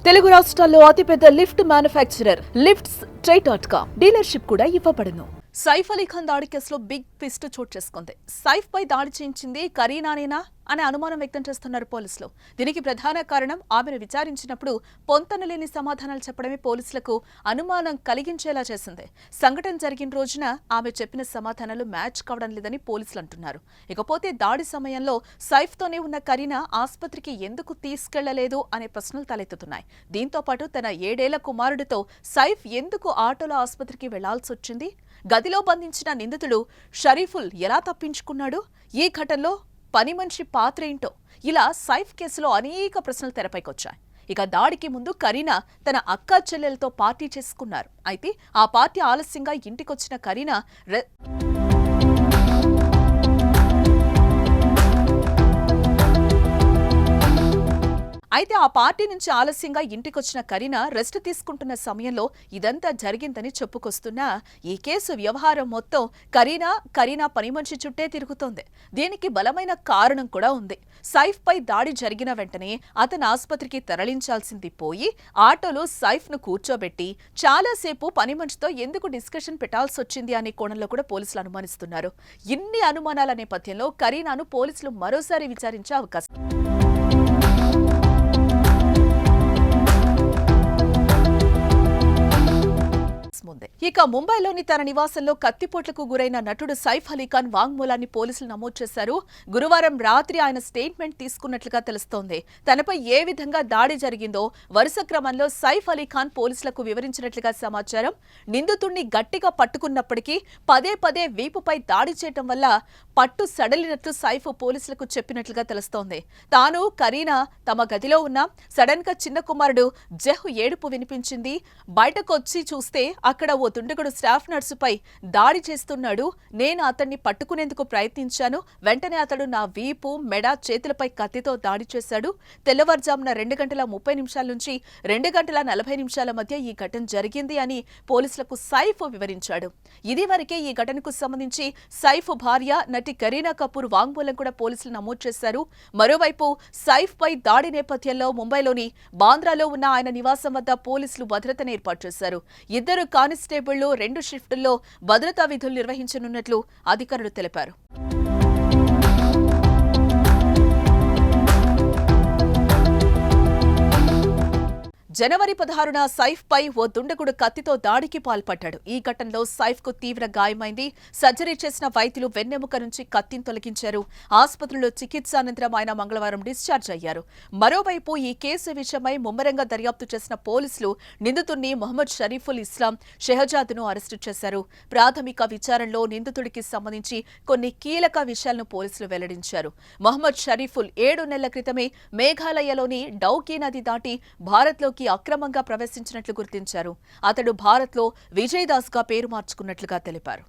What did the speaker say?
తెలుగు రాష్ట్రాల్లో అతిపెద్ద lift manufacturer lifts ట్రై.com dealership కూడా ఇవ్వబడును. సైఫ్ అలీ ఖాన్ దాడి కేసులో బిగ్ ట్విస్ట్ చోటు చేసుకుంది. సైఫ్ పై దాడి చేయించింది కరీనానేనా అనే అనుమానం వ్యక్తం చేస్తున్నారు పోలీసులు. దీనికి ప్రధాన కారణం ఆమెను విచారించినప్పుడు పొంతనలేని సమాధానాలు చెప్పడమే పోలీసులకు అనుమానం కలిగించేలా చేసింది. సంఘటన జరిగిన రోజున ఆమె చెప్పిన సమాధానాలు మ్యాచ్ కావడం లేదని పోలీసులు అంటున్నారు. ఇకపోతే దాడి సమయంలో సైఫ్తోనే ఉన్న కరీనా ఆసుపత్రికి ఎందుకు తీసుకెళ్లలేదు అనే ప్రశ్నలు తలెత్తుతున్నాయి. దీంతో పాటు తన 7 ఏళ్ల కుమారుడితో సైఫ్ ఎందుకు ఆటోలో ఆసుపత్రికి వెళ్లాల్సి వచ్చింది? గదిలో బంధించిన నిందితుడు షరీఫుల్ ఎలా తప్పించుకున్నాడు? ఈ ఘటనలో పని మనిషి పాత్ర ఏంటో ఇలా సైఫ్ కేసులో అనేక ప్రశ్నలు తెరపైకొచ్చాయి. ఇక దాడికి ముందు కరీనా తన అక్క చెల్లెలతో పార్టీ చేసుకున్నారు. అయితే ఆ పార్టీ ఆలస్యంగా ఇంటికొచ్చిన కరీనా నుంచి ఆలస్యంగా ఇంటికొచ్చిన కరీనా రెస్ట్ తీసుకుంటున్న సమయంలో ఇదంతా జరిగిందని చెప్పుకొస్తున్నా ఈ కేసు వ్యవహారం మొత్తం కరీనా పని మనిషి చుట్టే తిరుగుతోంది. దీనికి బలమైన కారణం కూడా ఉంది. సైఫ్ పై దాడి జరిగిన వెంటనే అతను ఆసుపత్రికి తరలించాల్సింది పోయి ఆటోలో సైఫ్ ను కూర్చోబెట్టి చాలాసేపు పని మనిషితో ఎందుకు డిస్కషన్ పెట్టాల్సి వచ్చింది అనే కోణంలో కూడా పోలీసులు అనుమానిస్తున్నారు. ఇన్ని అనుమానాల నేపథ్యంలో కరీనాను పోలీసులు మరోసారి విచారించే అవకాశం. ఇక ముంబైలోని తన నివాసంలో కత్తిపోట్లకు గురైన నటుడు సైఫ్ అలీ ఖాన్ వాంగ్మూలాన్ని పోలీసులు నమోదు చేశారు. గురువారం రాత్రి ఆయన స్టేట్మెంట్ తీసుకున్నట్లుగా తెలుస్తోంది. తనపై ఏ విధంగా దాడి జరిగిందో వరుస క్రమంలో సైఫ్ అలీ ఖాన్ పోలీసులకు వివరించినట్లుగా సమాచారం. నిందితుడిని గట్టిగా పట్టుకున్నప్పటికీ పదే పదే వీపుపై దాడి చేయటం వల్ల పట్టు సడలినట్లు సైఫ్ పోలీసులకు చెప్పినట్లుగా తెలుస్తోంది. తాను కరీనా తమ గదిలో ఉన్న సడన్ గా చిన్న కుమారుడు జహ్ ఏడుపు వినిపించింది. బయటకొచ్చి చూస్తే అక్కడ ఓ దుండగుడు స్టాఫ్ నర్సుపై దాడి చేస్తున్నాడు. నేను అతన్ని పట్టుకునేందుకు ప్రయత్నించాను. వెంటనే అతడు నా వీపు, మెడ, చేతులపై కత్తితో దాడి చేశాడు. తెల్లవారుజామున 2:30 నుంచి 2:40 మధ్య ఈ ఘటన జరిగింది అని పోలీసులకు సైఫ్ వివరించాడు. ఇదివరకే ఈ ఘటనకు సంబంధించి సైఫ్ భార్య నటి కరీనా కపూర్ వాంగ్మూలం కూడా పోలీసులు నమోదు చేశారు. మరోవైపు సైఫ్ పై దాడి నేపథ్యంలో ముంబైలోని బాంద్రాలో ఉన్న ఆయన నివాసం వద్ద పోలీసులు భద్రతను ఏర్పాటు చేశారు. 2 కానిస్టేబుళ్లు 2 షిఫ్టుల్లో భద్రతా విధులు నిర్వహించనున్నట్లు అధికారులు తెలిపారు. జనవరి 16న సైఫ్ పై ఓ దుండగుడు కత్తితో దాడికి పాల్పడ్డాడు. ఈ ఘటనలో సైఫ్ కు తీవ్ర గాయమైంది. సర్జరీ చేసిన వైద్యులు వెన్నెముక నుంచి కత్తిని తొలగించారు. ఆసుపత్రిలో చికిత్స అనంతరం ఆయన మంగళవారం డిశ్చార్జ్ అయ్యారు. మరోవైపు ఈ కేసు విషయమై ముమ్మరంగా దర్యాప్తు చేసిన పోలీసులు నిందితుడిని మొహమ్మద్ షరీఫుల్ ఇస్లాం షెహజాద్ను అరెస్టు చేశారు. ప్రాథమిక విచారణలో నిందితుడికి సంబంధించి కొన్ని కీలక విషయాలను పోలీసులు వెల్లడించారు. మొహమ్మద్ షరీఫుల్ 7 నెలల క్రితమే మేఘాలయలోని డౌకీ నది దాటి భారత్లోకి అక్రమంగా ప్రవేశించినట్లు గుర్తించారు. అతడు భారత్లో విజయ్ దాస్ గా పేరు మార్చుకున్నట్లుగా తెలిపారు.